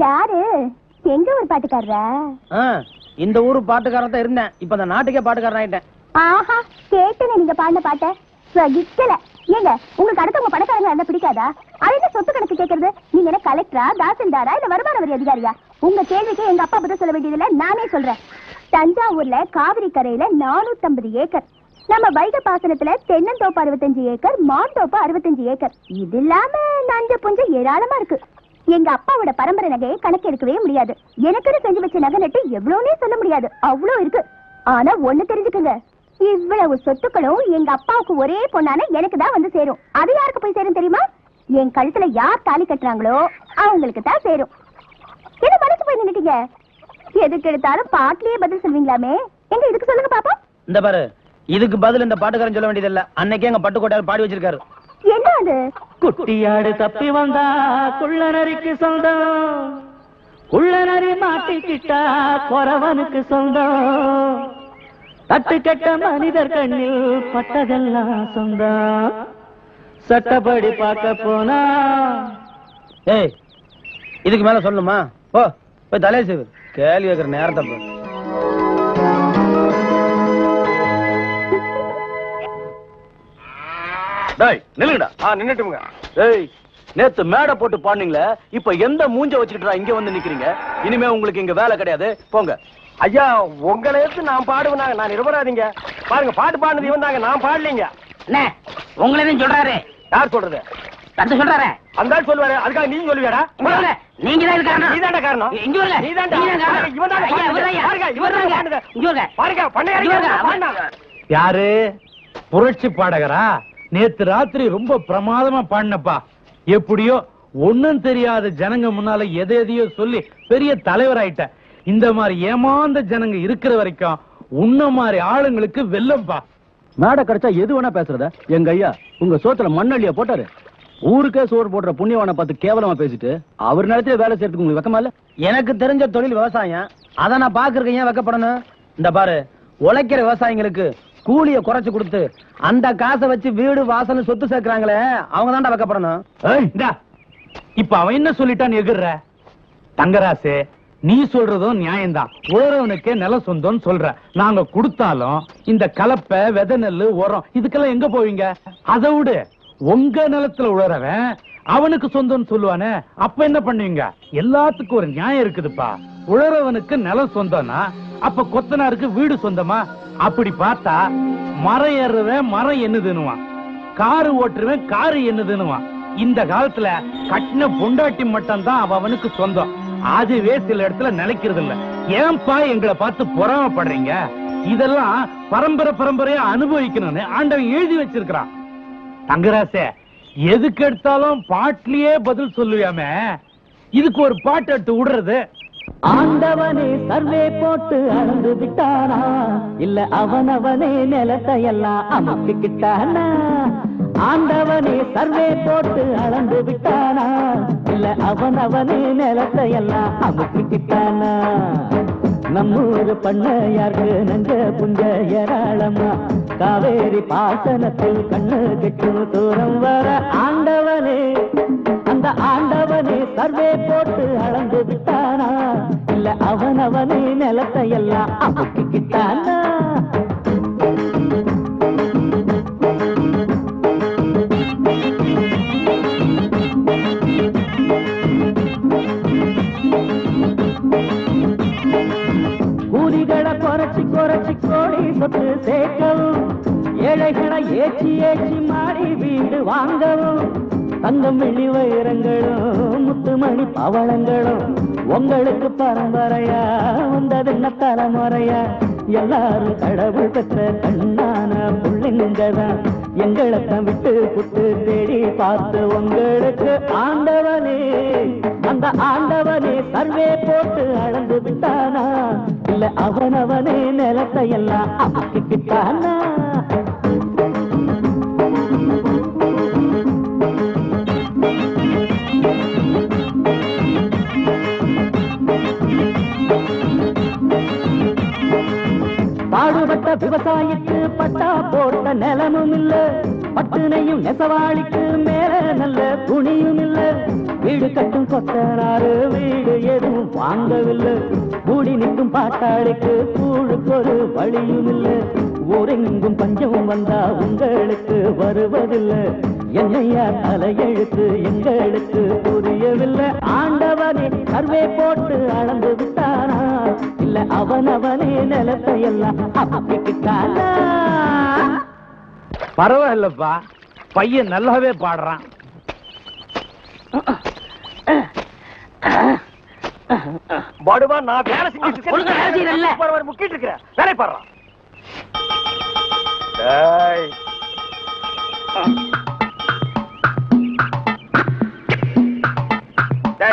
யாரு? எங்க ஒரு பாட்டுக்காரரா? இந்த ஊரு பாட்டுக்காரன் தான் இருந்தேன். இப்ப அந்த நாட்டுக்கே பாட்டுக்காரன் ஆயிட்டேன். ஆஹா, கேட்டேன் நீங்க பாடின பாட்ட. சகிக்கல. ஏங்க உங்களுக்கு அடுத்தவங்க பணக்காரங்க இருந்தா பிடிக்காதா? அது என்ன சொத்து கணக்கு கேட்கறது? நீங்க என்ன கலெக்டரா, தாசில்தாரா, இல்ல வருமான வரி அதிகாரியா? உங்க கேள்விக்கு எங்க அப்பா பதில் சொல்ல வேண்டியதுல நானே சொல்றேன். தஞ்சாவூர்ல காவிரி கரையில 450 ஏக்கர், நம்ம வைகை பாசனத்துல தென்னந்தோப்பு 65 ஏக்கர், மாந்தோப்பு 65 ஏக்கர், இது இல்லாம நஞ்ச புஞ்ச ஏராளமா இருக்கு. எங்க அப்பாவோட பரம்பரை நகையை கணக்கு எடுக்கவே முடியாது. எனக்குன்னு செஞ்சு வச்ச நகை நட்டு எவ்வளவுனே சொல்ல முடியாது, அவ்வளவு இருக்கு. ஆனா ஒண்ணு தெரிஞ்சுக்குங்க, இவ்வளவு சொத்துக்களும் எங்க அப்பாவுக்கு ஒரே பொண்ணான எனக்கு தான் வந்து சேரும். அது யாருக்கு போய் சேரும் தெரியுமா? என் கழுத்துல யார் தாலி கட்டுறாங்களோ அவங்களுக்கு தான் சேரும். என்ன மனசு போய் நின்னுட்டீங்க? எதுக்கு எடுத்தாலும் பாட்டிலேயே பதில் சொல்வீங்களாமே, எங்க இதுக்கு சொல்லுங்க பாப்பா. இந்த பாரு, இதுக்கு பதில் இந்த பாட்டுக்காரன் சொல்ல வேண்டியது இல்ல. அன்னைக்கே எங்க பட்டுக்கோட்டையார் பாடி வச்சிருக்காரு. என்ன அது? குட்டியாடு தப்பி வந்தா குள்ளநரிக்கு சொந்தம், குள்ளநரி மாட்டிக்கிட்டா குறவனுக்கு சொந்தம், தட்டு கட்ட மனிதர் கண்ணில் பட்டதெல்லாம் சொந்தம், சட்டப்படி பார்க்க போனா. ஏய், இதுக்கு மேல சொல்லணுமா? ஓ போய் தலையை செய்வு. கேள்வி வைக்கிற நேரத்தை நின்னுட்டுங்க. நேத்து மேடை போட்டு பாடுனீங்களே, இப்ப எந்த மூஞ்ச வச்சுக்கிட்டா இங்க வந்து நிக்கிறீங்க? இனிமே உங்களுக்கு இங்க வேலை கிடையாது, போங்க. ஐயா, உங்களை எடுத்து நான் பாடுவேனாங்க, நான் நிரபராதிங்க. பாருங்க, பாட்டு பாடுனது இவன் தாங்க, நான் பாடலீங்க. உங்களை சொல்றாரு. யார் சொல்றது? தந்து சொல்றாரு. அந்த ஆள் சொல்லுவாரு, அதுக்காக நீங்க சொல்லுவியாடா? நீங்க தான் காரணம். நீதான்டா காரணம். இங்க வரல. நீதான்டா. இவன் தான் பாருங்க, பண்ணையாரு. யாரு? புரட்சி பாடகரா? நேத்து ராத்திரி ரொம்ப பிரமாதமா பாடினப்பா. எப்படியோ ஒண்ணும் தெரியாத ஜனங்க முன்னால எதையோ சொல்லி பெரிய தலைவர் ஆயிட்ட. இந்த மாதிரி ஏமாந்த ஜனங்க இருக்கிற வரைக்கும் உன்ன மாதிரி ஆளுங்களுக்கு வெல்லம்பா. மேடை கிடைச்சா எது வேணா பேசுறத. எங்க ஐயா உங்க சோத்துல மண்ணள்ளிய போட்டாரு. ஊருக்கே சோறு போடுற புண்ணியவான பார்த்து கேவலமா பேசிட்டு அவர் நேரத்துல வேலை செய்யறதுக்கு உங்களுக்கு வெக்கமா இல்ல? எனக்கு தெரிஞ்ச தொழில் விவசாயம். அதை நான் பாக்குறேன், ஏன் வெக்கப்படணும்? இந்த பாரு, உழைக்கிற விவசாயிங்களுக்கு கூலிய குறைச்சு கொடுத்து அந்த காசை வச்சு வீடு வாசல் சொத்து சேர்க்கிறாங்களே, அவங்க தான்டா வெக்கப்படணும். இப்ப அவன் என்ன சொல்லிட்டான்னு எகிர்ற? தங்கராசே, நீ சொல்றதும் நியாயம்தான். உழறவனுக்கே நில சொந்தம் சொல்ற. நாங்க கொடுத்தாலும் இந்த கலப்பை, விதை, நெல்லு, உரம் இதுக்கெல்லாம் எங்க போவீங்க? அதை விடு, உங்க நிலத்துல உழறவன் அவனுக்கு சொந்தம் சொல்லுவானே, அப்ப என்ன பண்ணுவீங்க? எல்லாத்துக்கும் ஒரு நியாயம் இருக்குதுப்பா. உழறவனுக்கு நிலம் சொந்தம்னா அப்ப கொத்தனாருக்கு வீடு சொந்தமா? அப்படி பார்த்தா மரம் ஏறுறவன் மரம் என்னதுன்னுவான், காரு ஓட்டுறவன் காரு என்னதுன்னுவான். இந்த காலத்துல கட்டின பொண்டாட்டி மட்டும் தான் அவனுக்கு சொந்தம். அதுவே சில இடத்துல நிலைக்கிறது இல்ல. ஏன்பா எங்களை பார்த்து பொறாமப்படுறீங்க? இதெல்லாம் பரம்பரை பரம்பரையா அனுபவிக்கணும்னு ஆண்டவன் எழுதி வச்சிருக்கிறான். தங்கராசே, எதுக்கு எடுத்தாலும் பாட்டிலேயே பதில் சொல்லுவாமே, இதுக்கு ஒரு பாட்டு எடுத்து விடுறது. ஆண்டவனே சர்வே போட்டு அளந்து விட்டானா, இல்ல அவனவனே நிலத்தை எல்லாம் அமைக்கிட்டானா? ஆண்டவனே சர்வே போட்டு அளந்து விட்டானா, இல்ல அவனவனே நிலத்தை எல்லாம் அமைக்கிட்டானா? நம்மூரு பண்ணையாருக்கு நஞ்ச புஞ்ச ஏராளமா, காவேரி பாசனத்தில் கண்ணு கெட்டும் தூரம் வர ஆண்டவனே, அந்த ஆண்டவனே சர்வே போட்டு அளந்து விட்டானா, இல்ல அவனவனே நிலத்தை எல்லாம் அமைக்கிட்டானா? கூலிகளை குறைச்சி குறைச்சி கோடி சொத்து சேர்க்கவும், ஏழைகளை ஏச்சி ஏச்சி மாறி வீடு வாங்கவும், தங்கம் வெள்ளி வைரங்களும் முத்துமணி பவளங்களும் உங்களுக்கு பரம்பரையா வந்ததென்ன தலைமுறையா? எல்லாரும் கடவுள் பெற்ற கண்ணான புள்ளிங்கதான். எங்களைத்தான் விட்டு புட்டு தேடி பார்த்து உங்களுக்கு ஆண்டவனே, அந்த ஆண்டவனே சர்வே போட்டு அளந்து விட்டானா, இல்ல அவனவனே நிலத்தை எல்லாம் அமைக்கிட்டானா? பாடுபட்ட விவசாயிக்கு பட்டா போட்ட நிலமும் இல்ல, பட்டுனையும் நெசவாளிக்கு மேல நல்ல துணியும் இல்ல, வீடு கட்டும் கொத்தனாரு வீடு எதுவும் வாங்கவில்லை. கூடி நிற்கும் பாட்டாளிக்கு கூழுக்கொரு வழியும் இல்லை. ஊரெங்கும் பஞ்சம் வந்தா உங்களுக்கு வருவதில்லை. என்னையா தலையெழுத்து எங்களுக்கு புரியவில்லை. ஆண்டவனே சர்வே போட்டு அளந்து விட்டானா, இல்ல அவனவனே நிலத்தை எல்லாம் அப்படிக்கிட்டானா? பரவாயில்லப்பா, பையன் நல்லாவே பாடுறான். பாடுவா, நான் வேலை செஞ்சுட்டு முக்கிட்டு இருக்கிறேன். வேலை பாடுறான்.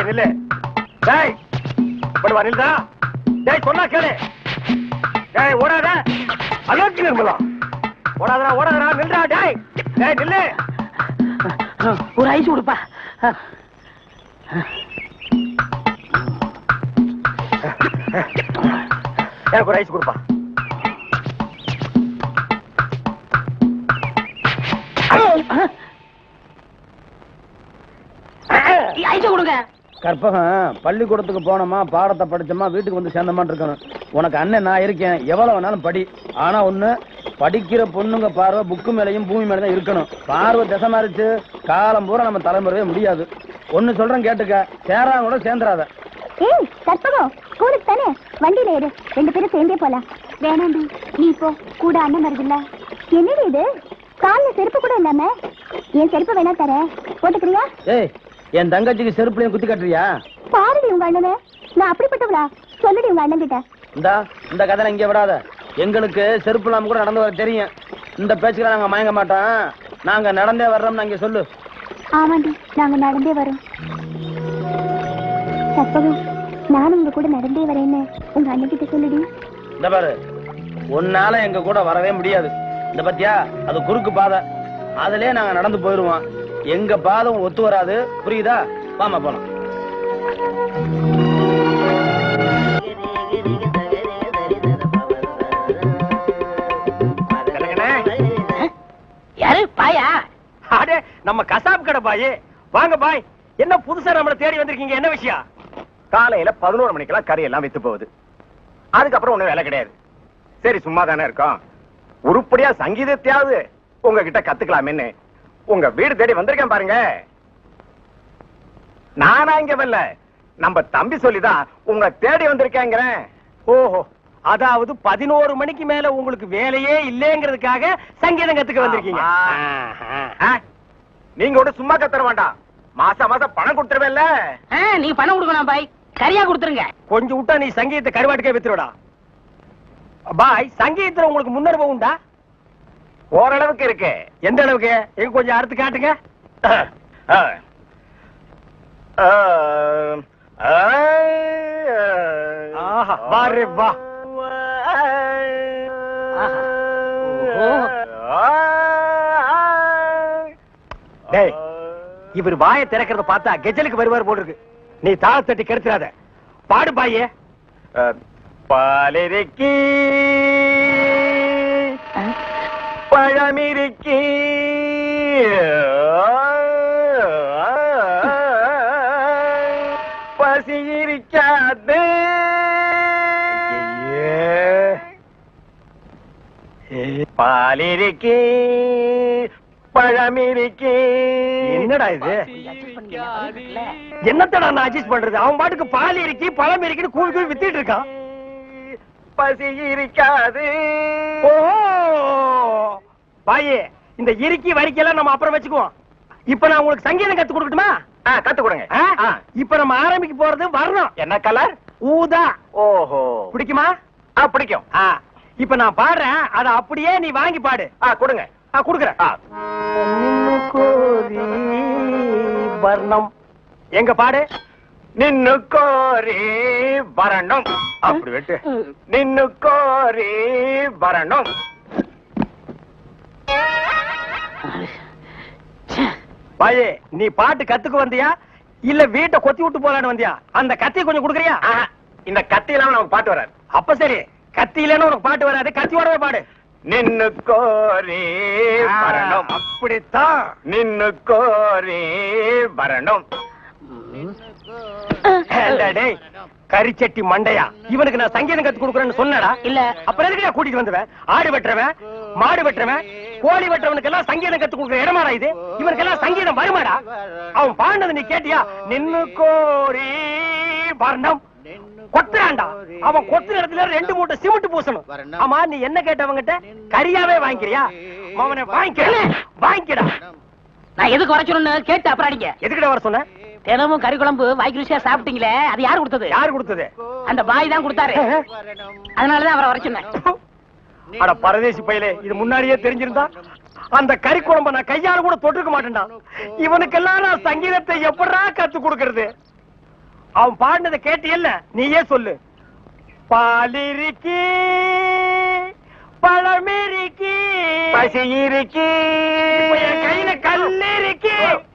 நில்லு. பாடுவா, நில்றா. சொன்னா கேளு. ஓடாத. அலர்ஜி நிர்மலா. ஓடாதரா ஓடாதரா. நில்றா. நில்லு. ஒரு ஐஸ் கொடுப்பா. எனக்கு ஒரு ஐஸ் கொடுப்பா. ஐஸ் கொடுங்க. கற்பகம், பள்ளிக்கூடத்துக்கு போனோமா, பாடத்தை படிச்சோமா, வீட்டுக்கு வந்து சேர்ந்தமான்னு இருக்கணும். உனக்கு அண்ணன் நான் இருக்கேன், எவ்வளவு வேணாலும் படி. ஆனா ஒண்ணு, படிக்கிற பொண்ணுங்க பார்வை புக்கு மேலையும் பூமி மேல தான் இருக்கணும். பார்வை திசை மாறிச்சு, காலம் பூரா நம்ம தலைமுறையே முடியாது. ஒண்ணு சொல்றேன் கேட்டுக்க, சேராங்க கூட சேர்ந்துடாத. ஏய் கற்பகம், ஸ்கூலுக்கு தானே, வண்டியில ஏறு, 2 பேரும் சேர்ந்தே போலாம். வேணாண்டி, நீ போ, கூட அண்ணன் வருதுல்ல. என்னடி இது, காலில் செருப்பு கூட இல்லாம? என் செருப்பு வேணா தரேன், போட்டுக்கிறியா? ஏய், என் தங்கச்சிக்கு செருப்புலையும் குத்தி காட்டுறியா? பாருடி உங்க அண்ணனே, நான் அப்படிப்பட்டவளா? சொல்லுடி உங்க அண்ணன் கிட்ட. இந்த கதை இங்கே விடாத. எங்களுக்கு செருப்பு இல்லாம கூட நடந்து வர தெரியும். இந்த பேச்சுக்கெல்லாம் நாங்க மயங்க மாட்டோம். நாங்க நடந்தே வர்றோம்னு அங்க சொல்லு. ஆமாண்டி, நாங்க நடந்தே வரோம். கற்பகம், நானும் உங்க கூட நடந்தே வரேன்னு உங்க அண்ணன் கிட்ட சொல்லுடி. இந்த பாரு, உன்னால எங்க கூட வரவே முடியாது. இந்த பத்தியா, அது குறுக்கு பாதை. அதுலயே நாங்க நடந்து போயிருவோம். எங்க பாதம் ஒத்து வராது, புரியுதா? வாமா போலாம். யாரு பாயா? அடே, நம்ம கசாப் கடை பாய். வாங்க பாய். என்ன புதுசா நம்மள தேடி வந்திருக்கீங்க? என்ன விஷயம்? காலையில 11 மணிக்கெல்லாம் கறி எல்லாம் வித்து போகுது. அதுக்கப்புறம் ஒண்ணும் வேலை கிடையாது. சரி, சும்மா தானே இருக்கோம். உருப்படியா சங்கீதத்தையாவது உங்ககிட்ட கத்துக்கலாமேன்னு உங்க வீடு தேடி வந்திருக்கேன் பாருங்க. நானா இங்க வரல, நம்ம தம்பி சொல்லிதான் உங்க தேடி வந்திருக்கேங்கிறேன். ஓஹோ, அதாவது 11 மணிக்கு மேல உங்களுக்கு வேலையே இல்லைங்கிறதுக்காக சங்கீதம் கத்துக்க வந்திருக்கீங்க. நீங்க கூட சும்மா கத்துற வேண்டாம், மாசம் மாசம் பணம் கொடுத்துருவேல்ல. நீ பணம் கொடுக்கணும் பாய், கரியா கொடுத்துருங்க. கொஞ்சம் விட்டா நீ சங்கீதத்தை கருவாட்டுக்கே வித்துருடா. பாய், சங்கீதத்துல உங்களுக்கு முன்னனுபவம் உண்டா? ஓரளவுக்கு இருக்கு. எந்த அளவுக்கு? எங்க கொஞ்சம் அறுத்து காட்டுங்க. வாரு வா. டேய், இவர் வாயை திறக்கிறத பார்த்தா கெஜலுக்கு வருவார் போல் இருக்கு. நீ தாள தட்டி கெடுத்துறாத. பாடு பாயே. பாலிருக்கி பழமிருக்கி பசி இருக்காது. பாலிருக்கி பழமிருக்கி. என்னடா இது? என்னத்தடா நான் அட்ஜஸ்ட் பண்றது? அவன் பாட்டுக்கு பால் இருக்கி பழம் இருக்குன்னு கூவி கூவி வித்திட்டு இருக்கான். பசி இருக்காது. ஓஹோ பாயே, இந்த இறுக்கி வரிக்கெல்லாம் நம்ம அப்புறம் வச்சுக்குவோம். இப்ப நான் உங்களுக்கு சங்கீதம் கத்து கொடுக்கட்டுமா? கத்து கொடுங்க. இப்ப நம்ம ஆரம்பிக்க போறது வர்ணம். என்ன கலர்? ஊதா. ஓஹோ, பிடிக்குமா? பிடிக்கும். இப்ப நான் பாடுறேன், அத அப்படியே நீ வாங்கி பாடு. கொடுங்க. கொடுக்குறேன். வர்ணம் எங்க பாடு. நின்னு கோரி வரணும். அப்படி வெட்டு. நின்னு கோரி வரணும். பாயே, நீ பாட்டு கத்துக்கு வந்தியா இல்ல வீட்டை கொத்தி விட்டு போலான்னு வந்தியா? அந்த கத்தி கொஞ்சம் குடுக்கறியா? இந்த கத்தி இல்லாம நமக்கு பாட்டு வராது. அப்ப சரி, கத்தி இல்லன்னு உனக்கு பாட்டு வராது, கத்தியோடவே பாடு. நின்னு கோரி வரணும். அப்படித்தான், நின்னு கோரி வரணும். டேய் கரிச்சட்டி மண்டையா, இவனுக்கு நான் சங்கீதம் கத்து கொடுக்குறேன்னு சொன்னடா இல்ல. அப்புறம் எதுக்கு கூட்டிட்டு வந்தவன்? ஆடு வெட்டுறவன், மாடு வெட்டுறவன், கோழி வெட்டுறவனுக்கு எல்லாம் சங்கீதம் கத்து கொடுக்குற இடமாடா இது? இவனுக்கு எல்லாம் சங்கீதம் வருமாடா? அவன் பாண்டது நீ கேட்டியா? நின்னு கோரி வர்ணம் கொத்துறான்டா. அவன் கொத்துற இடத்துல 2 மூட்டை சிமெண்ட் பூசணும். ஆமா, நீ என்ன கேட்டவங்கிட்ட கரியாவே வாங்கிக்கிறியா? அவனை வாங்கிக்கடா. நான் எதுக்கு வர சொன்னு கேட்டு அப்புறம் அடிங்க. எதுக்கிட்ட வர சொன்ன? தினமும் கறி குழம்பு வாய்க்கு ருசியா சாப்பிட்டீங்களே, அது யாரு கொடுத்தது? யாரு கொடுத்தது? அந்த பாய் தான் கொடுத்தாரு. அதனாலதான் அவரை வர சொன்னேன். அட பரதேசி பையலே, இது முன்னாடியே தெரிஞ்சிருந்தா அந்த கறி குழம்ப நான் கையால கூட தொட்டுக்க மாட்டேன்டா. இவனுக்கெல்லாம் நான் சங்கீதத்தை எப்படா கத்து கொடுக்கறது? அவன் பாடினதை கேட்டியல்ல, நீயே சொல்லு. பாலிருக்கி, பழமிருக்கி, பசி இருக்கி, கையில கல்லு இருக்கி.